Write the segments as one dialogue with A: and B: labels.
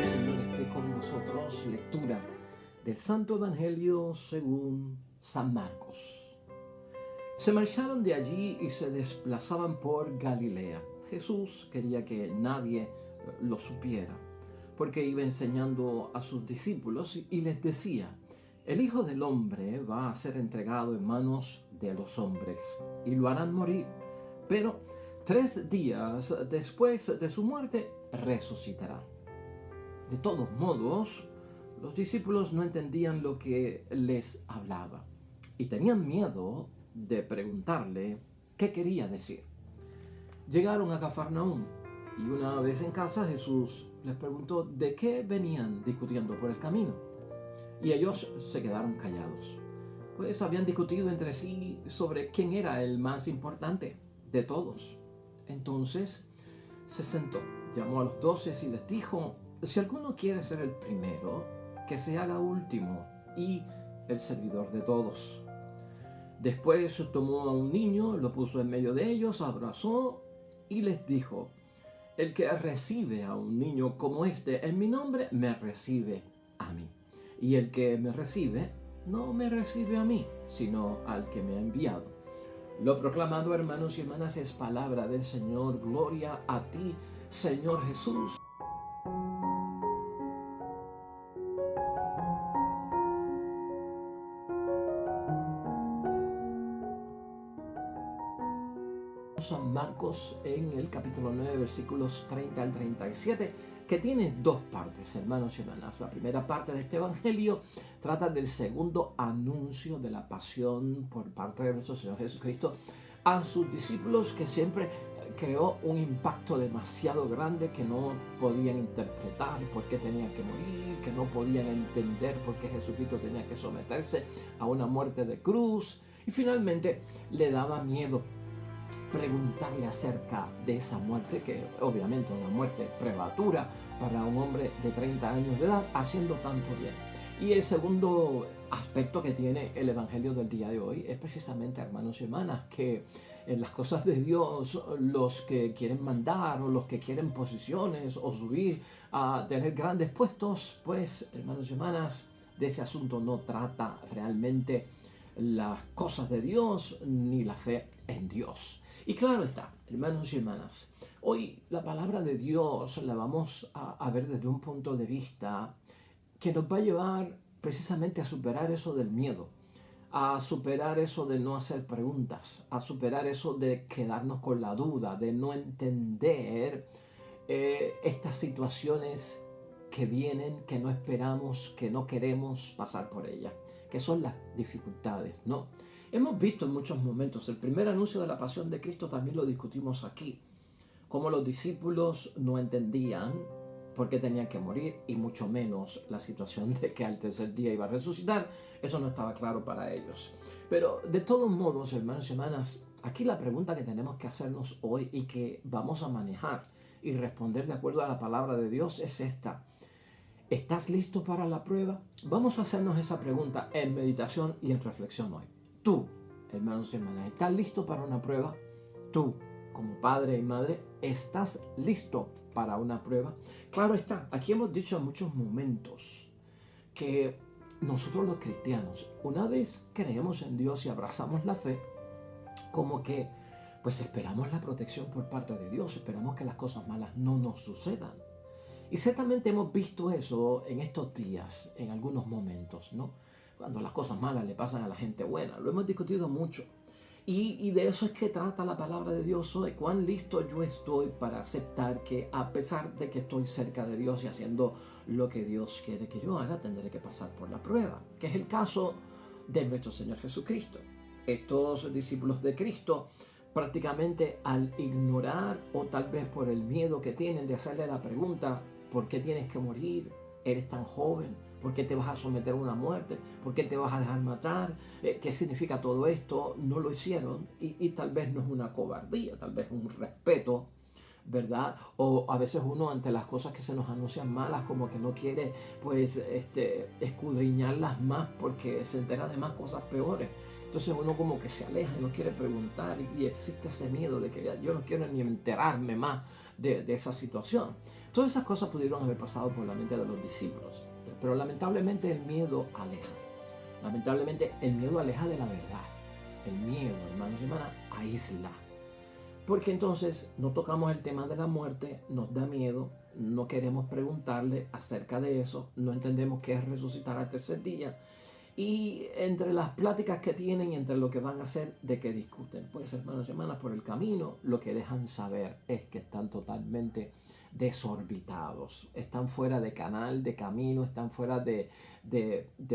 A: Señor esté con vosotros. Lectura del Santo Evangelio según San Marcos. Se marcharon de allí y se desplazaban por Galilea. Jesús quería que nadie lo supiera, porque iba enseñando a sus discípulos y les decía: el Hijo del Hombre va a ser entregado en manos de los hombres y lo harán morir, pero 3 días después de su muerte resucitará. De todos modos, los discípulos no entendían lo que les hablaba y tenían miedo de preguntarle qué quería decir. Llegaron a Cafarnaúm y una vez en casa Jesús les preguntó de qué venían discutiendo por el camino. Y ellos se quedaron callados, pues habían discutido entre sí sobre quién era el más importante de todos. Entonces se sentó, llamó a los 12 y les dijo: si alguno quiere ser el primero, que se haga último y el servidor de todos. Después tomó a un niño, lo puso en medio de ellos, abrazó y les dijo: el que recibe a un niño como este en mi nombre, me recibe a mí. Y el que me recibe, no me recibe a mí, sino al que me ha enviado. Lo proclamado, hermanos y hermanas, es palabra del Señor. Gloria a ti, Señor Jesús. San Marcos en el capítulo 9, versículos 30 al 37, que tiene 2 partes, hermanos y hermanas. La primera parte de este evangelio trata del segundo anuncio de la pasión por parte de nuestro Señor Jesucristo a sus discípulos, que siempre creó un impacto demasiado grande, que no podían interpretar por qué tenía que morir, que no podían entender por qué Jesucristo tenía que someterse a una muerte de cruz, y finalmente le daba miedo preguntarle acerca de esa muerte, que obviamente una muerte prematura para un hombre de 30 años de edad haciendo tanto bien. Y el segundo aspecto que tiene el evangelio del día de hoy es precisamente, hermanos y hermanas, que en las cosas de Dios, los que quieren mandar o los que quieren posiciones o subir a tener grandes puestos, pues, hermanos y hermanas, de ese asunto no trata realmente las cosas de Dios ni la fe en Dios. Y claro está, hermanos y hermanas, hoy la palabra de Dios la vamos a ver desde un punto de vista que nos va a llevar precisamente a superar eso del miedo, a superar eso de no hacer preguntas, a superar eso de quedarnos con la duda, de no entender estas situaciones que vienen, que no esperamos, que no queremos pasar por ellas, que son las dificultades, ¿no? Hemos visto en muchos momentos, el primer anuncio de la pasión de Cristo también lo discutimos aquí, cómo los discípulos no entendían por qué tenían que morir, y mucho menos la situación de que al tercer día iba a resucitar. Eso no estaba claro para ellos. Pero de todos modos, hermanos y hermanas, aquí la pregunta que tenemos que hacernos hoy y que vamos a manejar y responder de acuerdo a la palabra de Dios es esta: ¿estás listo para la prueba? Vamos a hacernos esa pregunta en meditación y en reflexión hoy. Tú, hermanos y hermanas, ¿estás listo para una prueba? Tú, como padre y madre, ¿estás listo para una prueba? Claro está, aquí hemos dicho en muchos momentos que nosotros los cristianos, una vez creemos en Dios y abrazamos la fe, como que pues esperamos la protección por parte de Dios, esperamos que las cosas malas no nos sucedan. Y ciertamente hemos visto eso en estos días, en algunos momentos, ¿no? Cuando las cosas malas le pasan a la gente buena. Lo hemos discutido mucho. Y de eso es que trata la palabra de Dios hoy. Cuán listo yo estoy para aceptar que, a pesar de que estoy cerca de Dios y haciendo lo que Dios quiere que yo haga, tendré que pasar por la prueba, que es el caso de nuestro Señor Jesucristo. Estos discípulos de Cristo, prácticamente al ignorar, o tal vez por el miedo que tienen de hacerle la pregunta: ¿por qué tienes que morir? Eres tan joven, ¿por qué te vas a someter a una muerte? ¿Por qué te vas a dejar matar? ¿Qué significa todo esto? No lo hicieron, y tal vez no es una cobardía, tal vez es un respeto ¿verdad? O a veces uno ante las cosas que se nos anuncian malas como que no quiere pues escudriñarlas más porque se entera de más cosas peores. Entonces uno como que se aleja y no quiere preguntar y existe ese miedo de que yo no quiero ni enterarme más de esa situación. Todas esas cosas pudieron haber pasado por la mente de los discípulos, pero lamentablemente el miedo aleja. Lamentablemente el miedo aleja de la verdad. El miedo, hermanos y hermanas, aísla. Porque entonces no tocamos el tema de la muerte, nos da miedo, no queremos preguntarle acerca de eso, no entendemos qué es resucitar al tercer día. Y entre las pláticas que tienen y entre lo que van a hacer, ¿de qué discuten? Pues hermanos y hermanas, por el camino lo que dejan saber es que están totalmente desorbitados, están fuera de canal, de camino, están fuera de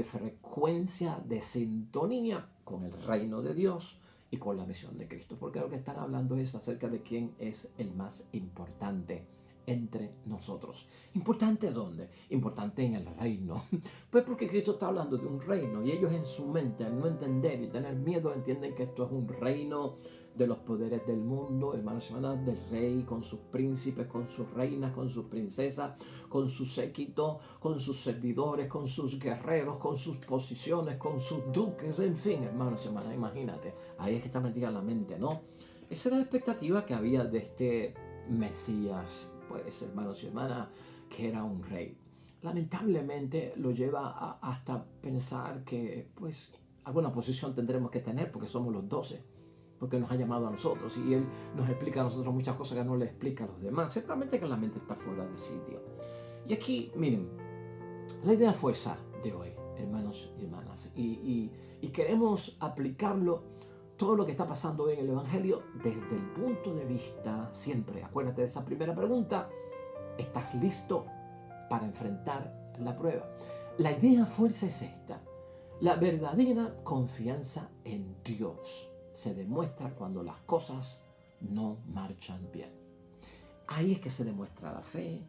A: frecuencia, de sintonía con el reino de Dios y con la misión de Cristo, porque lo que están hablando es acerca de quién es el más importante entre nosotros. ¿Importante dónde? Importante en el reino. Pues porque Cristo está hablando de un reino y ellos en su mente, al no entender y tener miedo, entienden que esto es un reino de los poderes del mundo, hermanos y hermanas, del rey, con sus príncipes, con sus reinas, con sus princesas, con su séquito, con sus servidores, con sus guerreros, con sus posiciones, con sus duques, en fin, hermanos y hermanas, imagínate, ahí es que está metida la mente, ¿no? Esa era la expectativa que había de este Mesías, pues hermanos y hermanas, que era un rey. Lamentablemente lo lleva hasta pensar que pues alguna posición tendremos que tener porque somos los 12, porque nos ha llamado a nosotros y Él nos explica a nosotros muchas cosas que no le explica a los demás. Ciertamente que la mente está fuera de sitio. Y aquí, miren, la idea fue esa de hoy, hermanos y hermanas, y queremos aplicarlo todo lo que está pasando hoy en el Evangelio desde el punto de vista siempre. Acuérdate de esa primera pregunta. ¿Estás listo para enfrentar la prueba? La idea fuerza es esta. La verdadera confianza en Dios se demuestra cuando las cosas no marchan bien. Ahí es que se demuestra la fe,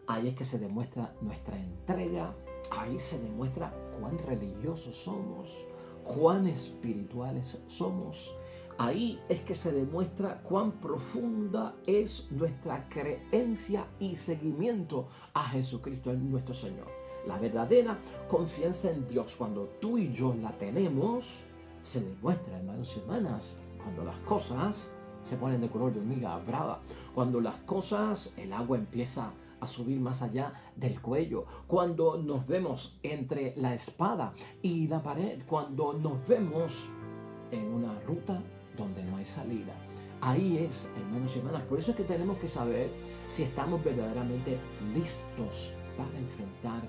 A: ahí es que se demuestra nuestra entrega, ahí se demuestra cuán religiosos somos, cuán espirituales somos. Ahí es que se demuestra cuán profunda es nuestra creencia y seguimiento a Jesucristo, nuestro Señor. La verdadera confianza en Dios, cuando tú y yo la tenemos, se demuestra, hermanos y hermanas, cuando las cosas se ponen de color de hormiga brava, cuando las cosas, el agua empieza a subir más allá del cuello, cuando nos vemos entre la espada y la pared, cuando nos vemos en una ruta donde no hay salida. Ahí es, hermanos y hermanas, por eso es que tenemos que saber si estamos verdaderamente listos para enfrentar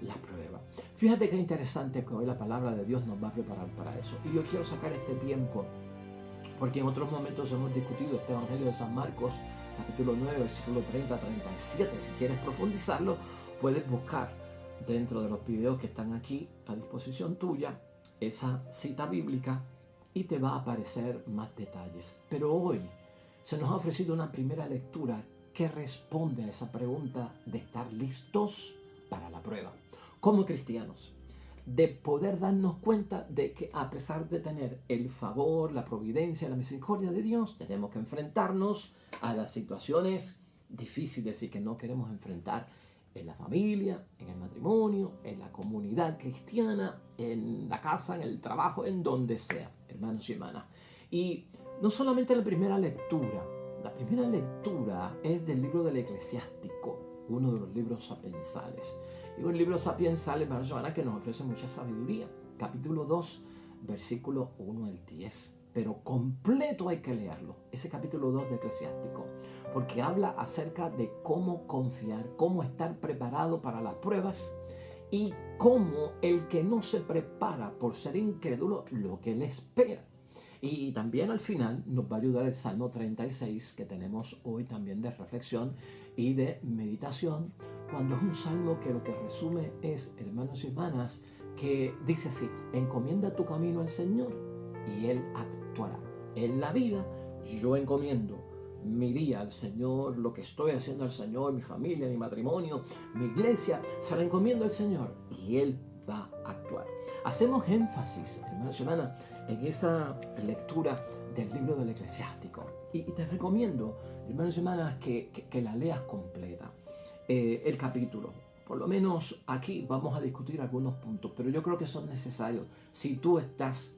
A: la prueba. Fíjate qué interesante que hoy la palabra de Dios nos va a preparar para eso. Y yo quiero sacar este tiempo, porque en otros momentos hemos discutido este Evangelio de San Marcos, capítulo 9, versículo 30 a 37. Si quieres profundizarlo, puedes buscar dentro de los videos que están aquí a disposición tuya esa cita bíblica y te va a aparecer más detalles. Pero hoy se nos ha ofrecido una primera lectura que responde a esa pregunta de estar listos para la prueba. Como cristianos, de poder darnos cuenta de que a pesar de tener el favor, la providencia, la misericordia de Dios, tenemos que enfrentarnos a las situaciones difíciles y que no queremos enfrentar en la familia, en el matrimonio, en la comunidad cristiana, en la casa, en el trabajo, en donde sea, hermanos y hermanas. Y no solamente la primera lectura es del libro del Eclesiástico, uno de los libros sapiensales. Y un libro sapiensal, hermanos y hermanas, que nos ofrece mucha sabiduría. Capítulo 2, versículo 1 al 10. Pero completo hay que leerlo, ese capítulo 2 de Eclesiástico, porque habla acerca de cómo confiar, cómo estar preparado para las pruebas y cómo el que no se prepara por ser incrédulo, lo que le espera. Y también al final nos va a ayudar el Salmo 36 que tenemos hoy también de reflexión y de meditación, cuando es un salmo que lo que resume es, hermanos y hermanas, que dice así: encomienda tu camino al Señor y Él actuará. En la vida yo encomiendo mi día al Señor, lo que estoy haciendo al Señor, mi familia, mi matrimonio, mi iglesia, se la encomiendo al Señor y Él va a actuar. Hacemos énfasis, hermanos y hermanas, en esa lectura del libro del Eclesiástico y te recomiendo hermanos y hermanas, que la leas completa, el capítulo. Por lo menos aquí vamos a discutir algunos puntos, pero yo creo que son necesarios. Si tú estás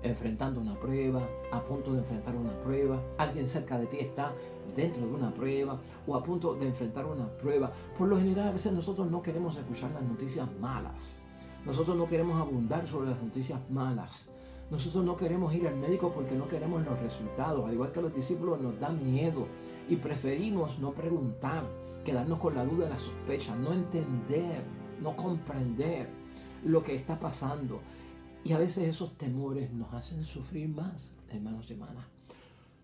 A: enfrentando una prueba, a punto de enfrentar una prueba, alguien cerca de ti está dentro de una prueba o a punto de enfrentar una prueba, por lo general a veces nosotros no queremos escuchar las noticias malas. Nosotros no queremos abundar sobre las noticias malas. Nosotros no queremos ir al médico porque no queremos los resultados. Al igual que a los discípulos nos da miedo y preferimos no preguntar, quedarnos con la duda y la sospecha, no entender, no comprender lo que está pasando. Y a veces esos temores nos hacen sufrir más, hermanos y hermanas.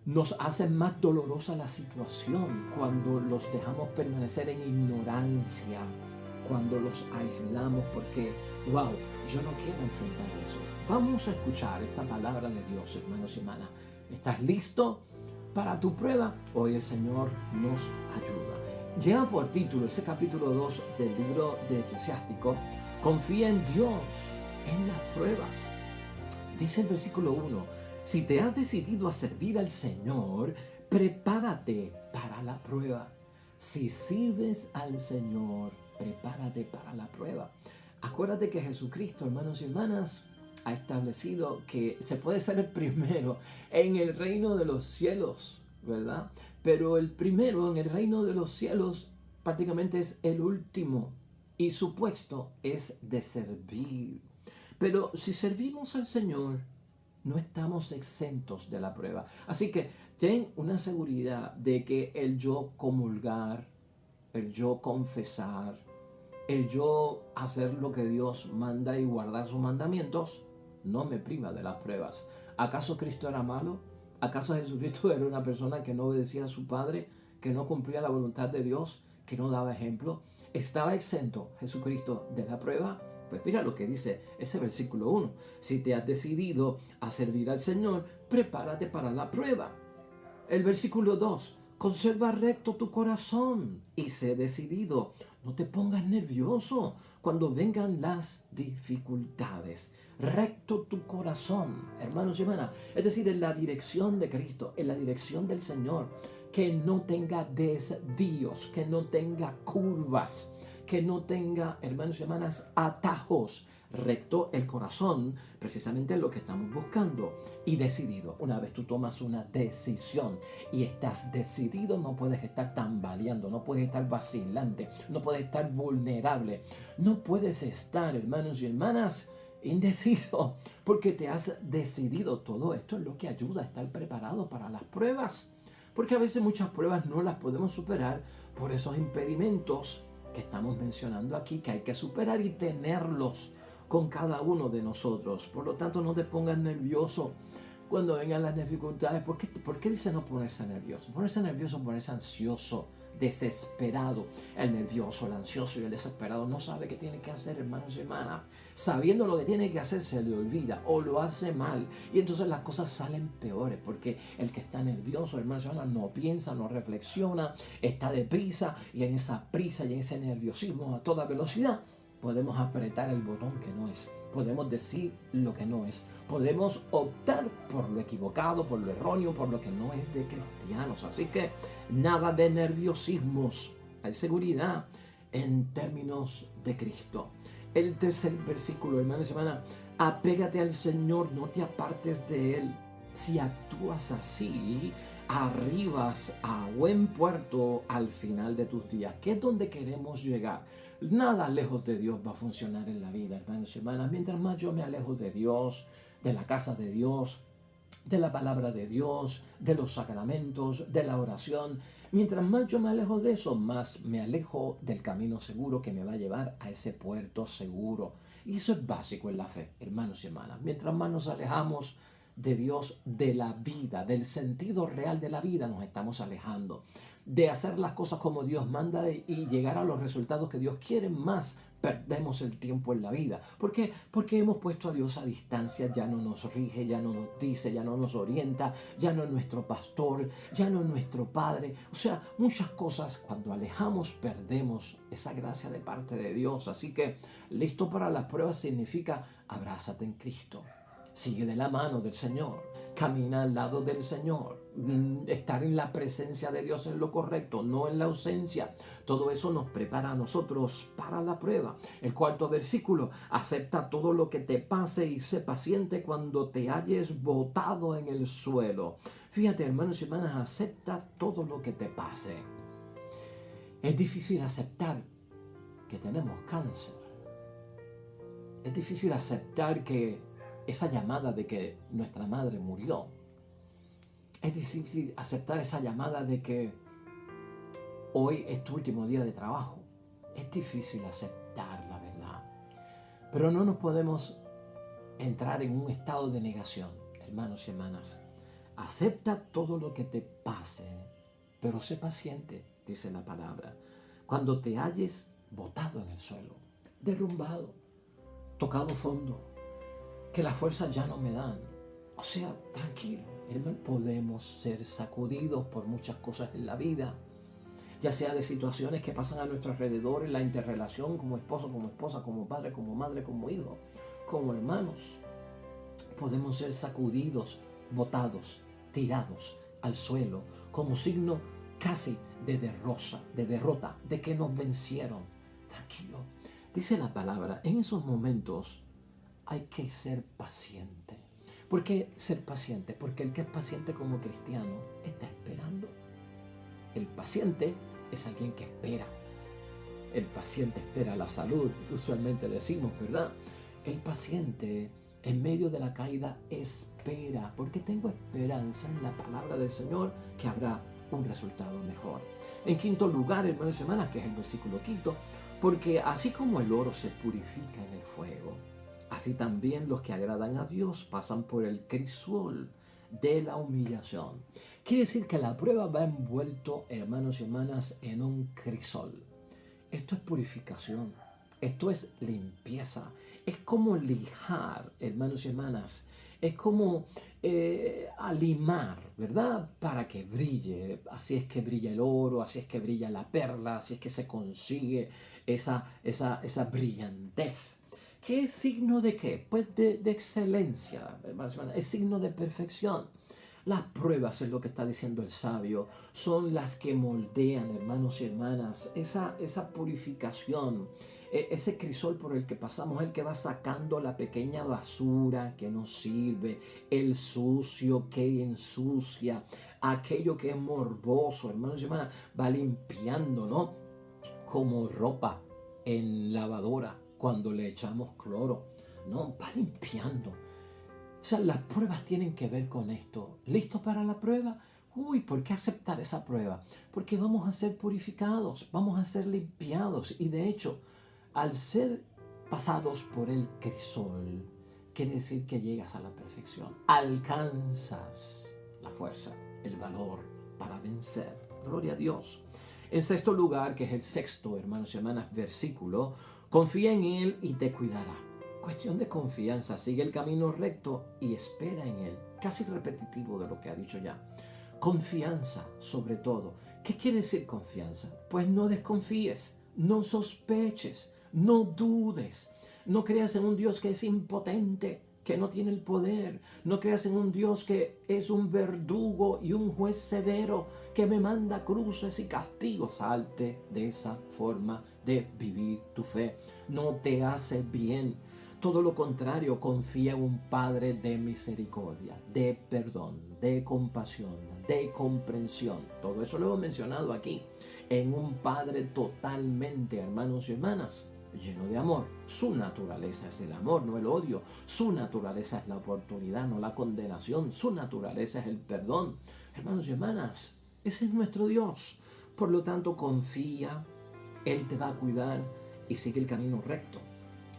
A: Nos hacen más dolorosa la situación cuando los dejamos permanecer en ignorancia, cuando los aislamos porque, wow, yo no quiero enfrentar eso. Vamos a escuchar esta palabra de Dios, hermanos y hermanas. ¿Estás listo para tu prueba? Hoy el Señor nos ayuda. Lleva por título ese capítulo 2 del libro de Eclesiástico, Confía en Dios en las pruebas. Dice el versículo 1, si te has decidido a servir al Señor, prepárate para la prueba. Si sirves al Señor, prepárate para la prueba. Acuérdate que Jesucristo, hermanos y hermanas, ha establecido que se puede ser el primero en el reino de los cielos, ¿verdad? Pero el primero en el reino de los cielos prácticamente es el último y su puesto es de servir. Pero si servimos al Señor, no estamos exentos de la prueba. Así que ten una seguridad de que el yo comulgar, el yo confesar, el yo hacer lo que Dios manda y guardar sus mandamientos, no me priva de las pruebas. ¿Acaso Cristo era malo? ¿Acaso Jesucristo era una persona que no obedecía a su Padre, que no cumplía la voluntad de Dios, que no daba ejemplo? ¿Estaba exento Jesucristo de la prueba? Pues mira lo que dice ese versículo 1. Si te has decidido a servir al Señor, prepárate para la prueba. El versículo 2. Conserva recto tu corazón y sé decidido. No te pongas nervioso cuando vengan las dificultades. Recto tu corazón, hermanos y hermanas. Es decir, en la dirección de Cristo, en la dirección del Señor. Que no tenga desvíos, que no tenga curvas, que no tenga, hermanos y hermanas, atajos. Recto el corazón, precisamente lo que estamos buscando, y decidido. Una vez tú tomas una decisión y estás decidido, no puedes estar tambaleando, no puedes estar vacilante, no puedes estar vulnerable, no puedes estar, hermanos y hermanas, indeciso, porque te has decidido. Todo esto es lo que ayuda a estar preparado para las pruebas, porque a veces muchas pruebas no las podemos superar por esos impedimentos que estamos mencionando aquí, que hay que superar y tenerlos con cada uno de nosotros. Por lo tanto, no te pongas nervioso cuando vengan las dificultades. ¿Por qué dice no ponerse nervioso? Ponerse nervioso, ponerse ansioso, desesperado. El nervioso, el ansioso y el desesperado no sabe qué tiene que hacer, hermanos y hermanas. Sabiendo lo que tiene que hacer, se le olvida o lo hace mal. Y entonces las cosas salen peores, porque el que está nervioso, hermanos y hermanas, no piensa, no reflexiona, está deprisa, y en esa prisa y en ese nerviosismo a toda velocidad, podemos apretar el botón que no es. Podemos decir lo que no es. Podemos optar por lo equivocado, por lo erróneo, por lo que no es de cristianos. Así que nada de nerviosismos. Hay seguridad en términos de Cristo. El tercer versículo, hermanos y hermanas, apégate al Señor, no te apartes de Él. Si actúas así, arribas a buen puerto al final de tus días, que es donde queremos llegar. Nada lejos de Dios va a funcionar en la vida, hermanos y hermanas. Mientras más yo me alejo de Dios, de la casa de Dios, de la palabra de Dios, de los sacramentos, de la oración, mientras más yo me alejo de eso, más me alejo del camino seguro que me va a llevar a ese puerto seguro. Y eso es básico en la fe, hermanos y hermanas. Mientras más nos alejamos de Dios, de la vida, del sentido real de la vida, nos estamos alejando. De hacer las cosas como Dios manda y llegar a los resultados que Dios quiere, más perdemos el tiempo en la vida. ¿Por qué? Porque hemos puesto a Dios a distancia, ya no nos rige, ya no nos dice, ya no nos orienta, ya no es nuestro pastor, ya no es nuestro Padre. O sea, muchas cosas cuando alejamos perdemos esa gracia de parte de Dios. Así que listo para las pruebas significa abrázate en Cristo. Sigue de la mano del Señor, camina al lado del Señor. estar en la presencia de Dios es lo correcto, no en la ausencia. Todo eso nos prepara a nosotros para la prueba. El cuarto versículo: acepta todo lo que te pase y sé paciente cuando te halles botado en el suelo. Fíjate, hermanos y hermanas, acepta todo lo que te pase. Es difícil aceptar que tenemos cáncer. Es difícil aceptar que esa llamada de que nuestra madre murió. Es difícil aceptar esa llamada de que hoy es tu último día de trabajo. Es difícil aceptar la verdad. Pero no nos podemos entrar en un estado de negación, hermanos y hermanas. Acepta todo lo que te pase, pero sé paciente, dice la palabra. Cuando te halles botado en el suelo, derrumbado, tocado fondo, que las fuerzas ya no me dan. O sea, tranquilo, hermano, podemos ser sacudidos por muchas cosas en la vida, ya sea de situaciones que pasan a nuestro alrededor, en la interrelación como esposo, como esposa, como padre, como madre, como hijo, como hermanos. Podemos ser sacudidos, botados, tirados al suelo, como signo casi de derrota, de que nos vencieron. Tranquilo, dice la palabra, en esos momentos hay que ser paciente. ¿Por qué ser paciente? Porque el que es paciente como cristiano está esperando. El paciente es alguien que espera. El paciente espera la salud, usualmente decimos, ¿verdad? El paciente en medio de la caída espera, porque tengo esperanza en la palabra del Señor que habrá un resultado mejor. En quinto lugar, hermanos y hermanas, que es el versículo quinto, porque así como el oro se purifica en el fuego, así también los que agradan a Dios pasan por el crisol de la humillación. Quiere decir que la prueba va envuelto, hermanos y hermanas, en un crisol. Esto es purificación, esto es limpieza, es como lijar, hermanos y hermanas, es como alimar, ¿verdad? Para que brille, así es que brilla el oro, así es que brilla la perla, así es que se consigue esa brillantez. ¿Qué es signo de qué? Pues de excelencia, hermanos y hermanas, es signo de perfección. Las pruebas, es lo que está diciendo el sabio, son las que moldean, hermanos y hermanas, esa purificación, ese crisol por el que pasamos, el que va sacando la pequeña basura que nos sirve, el sucio que ensucia, aquello que es morboso, hermanos y hermanas, va limpiando, ¿no? Como ropa en lavadora cuando le echamos cloro, ¿no? Va limpiando. O sea, las pruebas tienen que ver con esto. ¿Listo para la prueba? Uy, ¿por qué aceptar esa prueba? Porque vamos a ser purificados, vamos a ser limpiados. Y de hecho, al ser pasados por el crisol, quiere decir que llegas a la perfección. Alcanzas la fuerza, el valor para vencer. Gloria a Dios. En sexto lugar, que es el sexto, hermanos y hermanas, versículo, confía en Él y te cuidará. Cuestión de confianza, sigue el camino recto y espera en Él. Casi repetitivo de lo que ha dicho ya. Confianza sobre todo. ¿Qué quiere decir confianza? Pues no desconfíes, no sospeches, no dudes. No creas en un Dios que es impotente, que no tiene el poder. No creas en un Dios que es un verdugo y un juez severo que me manda cruces y castigos. Salte de esa forma de vivir tu fe. No te hace bien. Todo lo contrario, confía en un Padre de misericordia, de perdón, de compasión, de comprensión. Todo eso lo hemos mencionado aquí. En un Padre totalmente, hermanos y hermanas, lleno de amor. Su naturaleza es el amor, no el odio. Su naturaleza es la oportunidad, no la condenación. Su naturaleza es el perdón. Hermanos y hermanas, ese es nuestro Dios. Por lo tanto, confía, Él te va a cuidar y sigue el camino recto.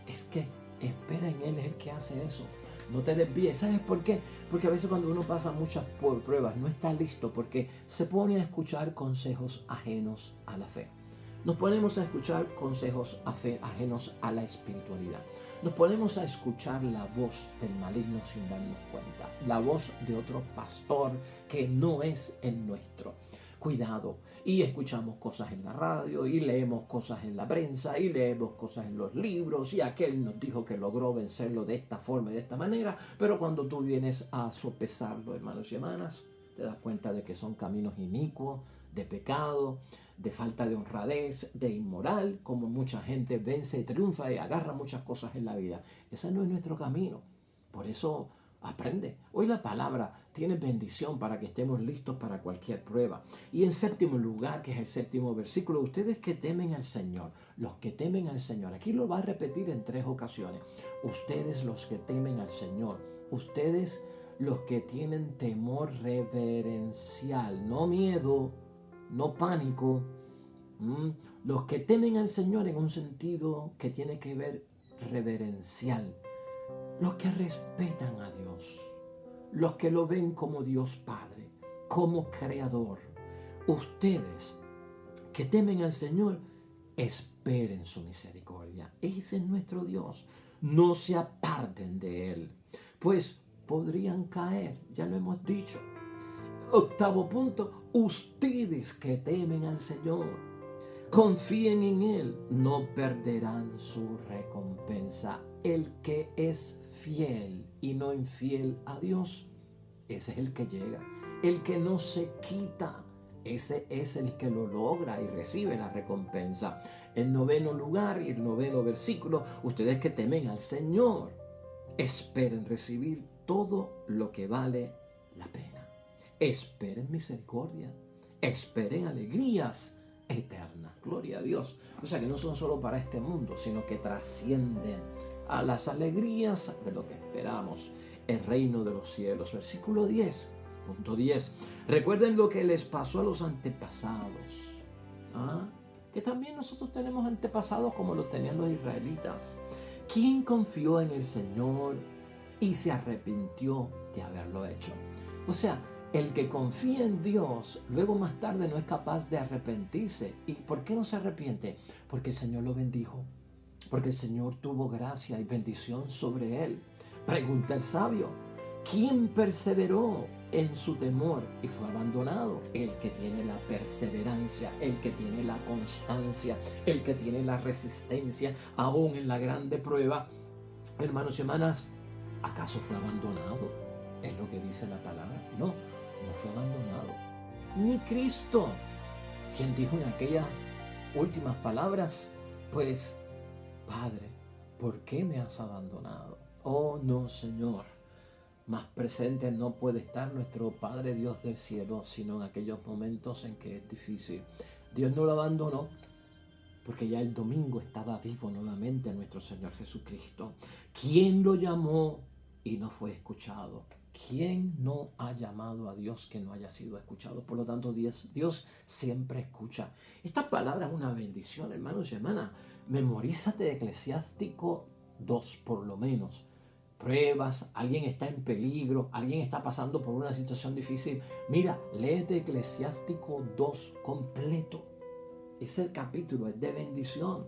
A: Es que espera en Él, es el que hace eso. No te desvíes. ¿Sabes por qué? Porque a veces cuando uno pasa muchas pruebas no está listo porque se pone a escuchar consejos ajenos a la fe. Nos ponemos a escuchar consejos ajenos a la espiritualidad. Nos ponemos a escuchar la voz del maligno sin darnos cuenta. La voz de otro pastor que no es el nuestro. Cuidado. Y escuchamos cosas en la radio, y leemos cosas en la prensa, y leemos cosas en los libros, y aquel nos dijo que logró vencerlo de esta forma y de esta manera, pero cuando tú vienes a sopesarlo, hermanos y hermanas, Te das cuenta de que son caminos inicuos, de pecado, de falta de honradez, de inmoral, como mucha gente vence y triunfa y agarra muchas cosas en la vida. Ese no es nuestro camino. Por eso aprende. Hoy la palabra tiene bendición para que estemos listos para cualquier prueba. Y en séptimo lugar, que es el séptimo versículo, ustedes que temen al Señor, los que temen al Señor, aquí lo va a repetir en 3 ocasiones. Ustedes los que temen al Señor, ustedes los que tienen temor reverencial, no miedo, no pánico. Los que temen al Señor en un sentido que tiene que ver reverencial. Los que respetan a Dios, los que lo ven como Dios Padre, como Creador. Ustedes que temen al Señor, esperen su misericordia. Ese es nuestro Dios. No se aparten de Él, pues podrían caer, ya lo hemos dicho. Octavo punto, ustedes que temen al Señor, confíen en Él, no perderán su recompensa. El que es fiel y no infiel a Dios, ese es el que llega. El que no se quita, ese es el que lo logra y recibe la recompensa. En noveno lugar y el noveno versículo, ustedes que temen al Señor, esperen recibir todo lo que vale la pena. Esperen misericordia, esperen alegrías eternas. Gloria a Dios. O sea que no son solo para este mundo, sino que trascienden a las alegrías de lo que esperamos, el reino de los cielos. Versículo 10, punto 10. Recuerden lo que les pasó a los antepasados. Que también nosotros tenemos antepasados como lo tenían los israelitas. ¿Quién confió en el Señor y se arrepintió de haberlo hecho? O sea, el que confía en Dios, luego más tarde no es capaz de arrepentirse. ¿Y por qué no se arrepiente? Porque el Señor lo bendijo. Porque el Señor tuvo gracia y bendición sobre él. Pregunta el sabio, ¿quién perseveró en su temor y fue abandonado? El que tiene la perseverancia, el que tiene la constancia, el que tiene la resistencia, aún en la grande prueba. Hermanos y hermanas, ¿acaso fue abandonado? Es lo que dice la palabra. No, no fue abandonado. Ni Cristo, quien dijo en aquellas últimas palabras, pues, Padre, ¿por qué me has abandonado? Oh no, Señor. Más presente no puede estar nuestro Padre Dios del cielo, sino en aquellos momentos en que es difícil. Dios no lo abandonó porque ya el domingo estaba vivo nuevamente nuestro Señor Jesucristo. ¿Quién lo llamó y no fue escuchado? ¿Quién no ha llamado a Dios que no haya sido escuchado? Por lo tanto, Dios siempre escucha. Esta palabra es una bendición, hermanos y hermanas. Memorízate de Eclesiástico 2 por lo menos. Pruebas, alguien está en peligro, alguien está pasando por una situación difícil. Mira, léete Eclesiástico 2 completo. Es el capítulo, es de bendición.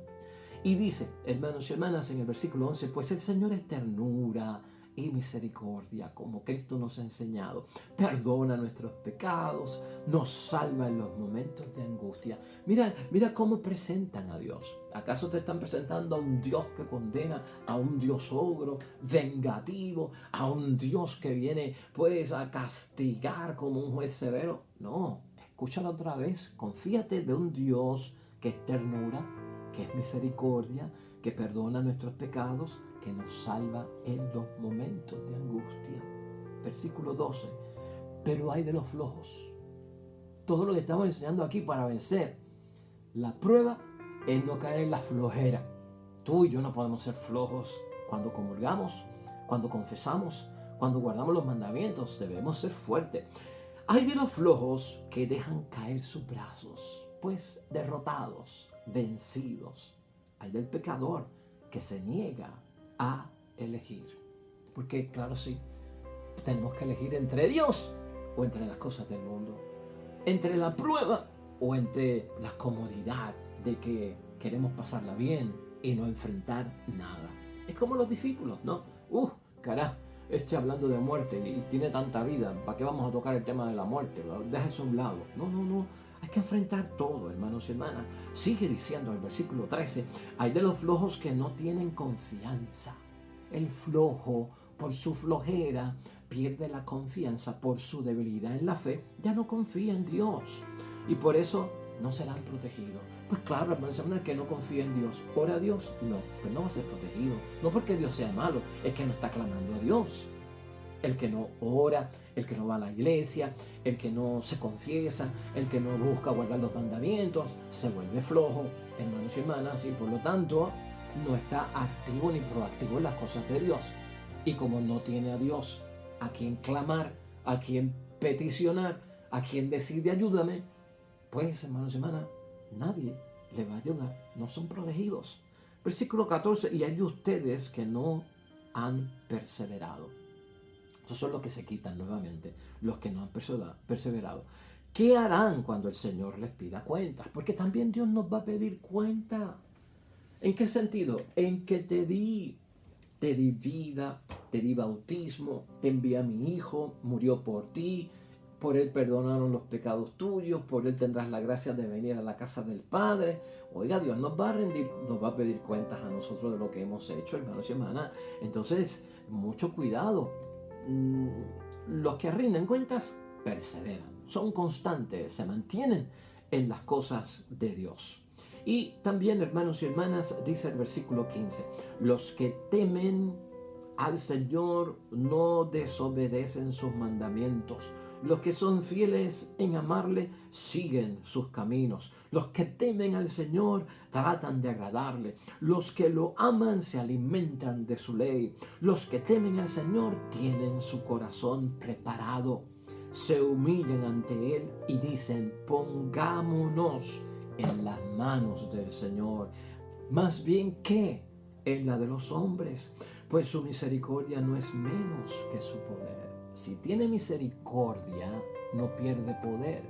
A: Y dice, hermanos y hermanas, en el versículo 11, pues el Señor es ternura y misericordia, como Cristo nos ha enseñado. Perdona nuestros pecados, nos salva en los momentos de angustia. Mira cómo presentan a Dios. ¿Acaso te están presentando a un Dios que condena, a un Dios ogro, vengativo, a un Dios que viene pues a castigar como un juez severo? No, escúchalo otra vez. Confíate de un Dios que es ternura, que es misericordia, que perdona nuestros pecados, que nos salva en los momentos de angustia. Versículo 12. Pero hay de los flojos. Todo lo que estamos enseñando aquí para vencer la prueba es no caer en la flojera. Tú y yo no podemos ser flojos cuando comulgamos, cuando confesamos, cuando guardamos los mandamientos. Debemos ser fuertes. Hay de los flojos que dejan caer sus brazos, pues derrotados, vencidos. Hay del pecador que se niega a elegir. Porque claro, sí, tenemos que elegir entre Dios o entre las cosas del mundo, entre la prueba o entre la comodidad de que queremos pasarla bien y no enfrentar nada. Es como los discípulos, ¿no? Carajo, hablando de muerte y tiene tanta vida, ¿para qué vamos a tocar el tema de la muerte? Deja eso a un lado. No. Hay que enfrentar todo, hermanos y hermanas. Sigue diciendo el versículo 13, hay de los flojos que no tienen confianza. El flojo, por su flojera, pierde la confianza por su debilidad en la fe, ya no confía en Dios. Y por eso no serán protegidos. Pues claro, hermano, el que no confía en Dios, ora a Dios, no, pues no va a ser protegido. No porque Dios sea malo, es que no está clamando a Dios. El que no ora, el que no va a la iglesia, el que no se confiesa, el que no busca guardar los mandamientos, se vuelve flojo, hermanos y hermanas, y por lo tanto no está activo ni proactivo en las cosas de Dios. Y como no tiene a Dios a quien clamar, a quien peticionar, a quien decir ayúdame, pues hermanos y hermanas, nadie le va a ayudar, no son protegidos. Versículo 14, y hay de ustedes que no han perseverado. Esos son los que se quitan nuevamente, los que no han perseverado. ¿Qué harán cuando el Señor les pida cuentas? Porque también Dios nos va a pedir cuenta. ¿En qué sentido? En que te di vida, te di bautismo, te envié a mi Hijo, murió por ti, por Él perdonaron los pecados tuyos, por Él tendrás la gracia de venir a la casa del Padre. Oiga, Dios nos va a pedir cuentas a nosotros de lo que hemos hecho, hermanos y hermanas. Entonces, mucho cuidado. Los que rinden cuentas perseveran, son constantes, se mantienen en las cosas de Dios. Y también, hermanos y hermanas, dice el versículo 15, los que temen al Señor no desobedecen sus mandamientos. Los que son fieles en amarle siguen sus caminos. Los que temen al Señor tratan de agradarle. Los que lo aman se alimentan de su ley. Los que temen al Señor tienen su corazón preparado. Se humillan ante Él y dicen, pongámonos en las manos del Señor, más bien que en la de los hombres, pues su misericordia no es menos que su poder. Si tiene misericordia, no pierde poder.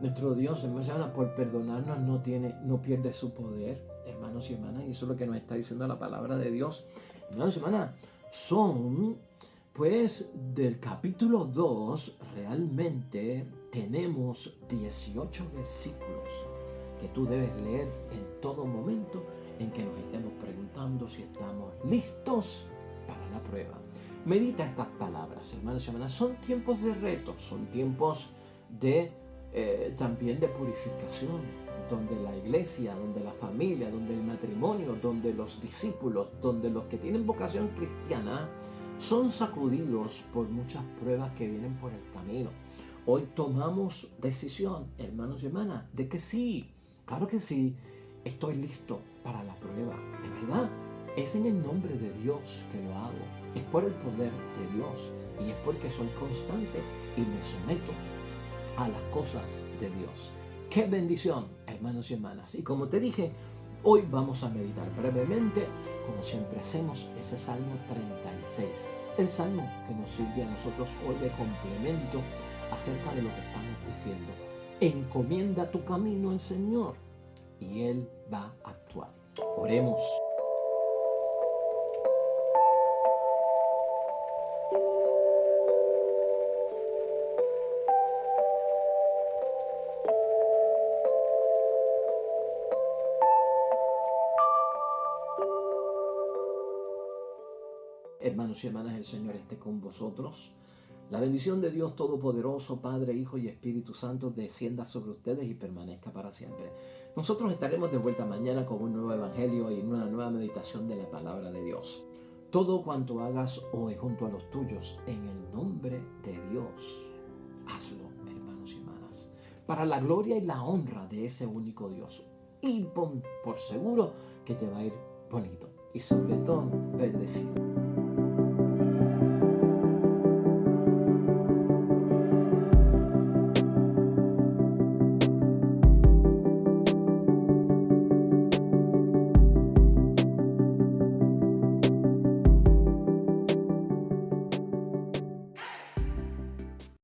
A: Nuestro Dios, hermanos, por perdonarnos no pierde su poder, hermanos y hermanas, y eso es lo que nos está diciendo la palabra de Dios. Hermanos y hermanas, son, pues, del capítulo 2, realmente tenemos 18 versículos que tú debes leer en todo momento en que nos estemos preguntando si estamos listos para la prueba. Medita estas palabras, hermanos y hermanas. Son tiempos de retos, son tiempos de también de purificación, donde la iglesia, donde la familia, donde el matrimonio, donde los discípulos, donde los que tienen vocación cristiana son sacudidos por muchas pruebas que vienen por el camino. Hoy tomamos decisión, hermanos y hermanas, de que sí, claro que sí, estoy listo para la prueba. De verdad, es en el nombre de Dios que lo hago. Es por el poder de Dios y es porque soy constante y me someto a las cosas de Dios. ¡Qué bendición, hermanos y hermanas! Y como te dije, hoy vamos a meditar brevemente, como siempre hacemos, ese Salmo 36. El Salmo que nos sirve a nosotros hoy de complemento acerca de lo que estamos diciendo. Encomienda tu camino al Señor y Él va a actuar. Oremos. Hermanos y hermanas, el Señor esté con vosotros. La bendición de Dios Todopoderoso, Padre, Hijo y Espíritu Santo, descienda sobre ustedes y permanezca para siempre. Nosotros estaremos de vuelta mañana con un nuevo evangelio y una nueva meditación de la palabra de Dios. Todo cuanto hagas hoy junto a los tuyos, en el nombre de Dios, hazlo, hermanos y hermanas, para la gloria y la honra de ese único Dios. Y pon por seguro que te va a ir bonito y sobre todo bendecido.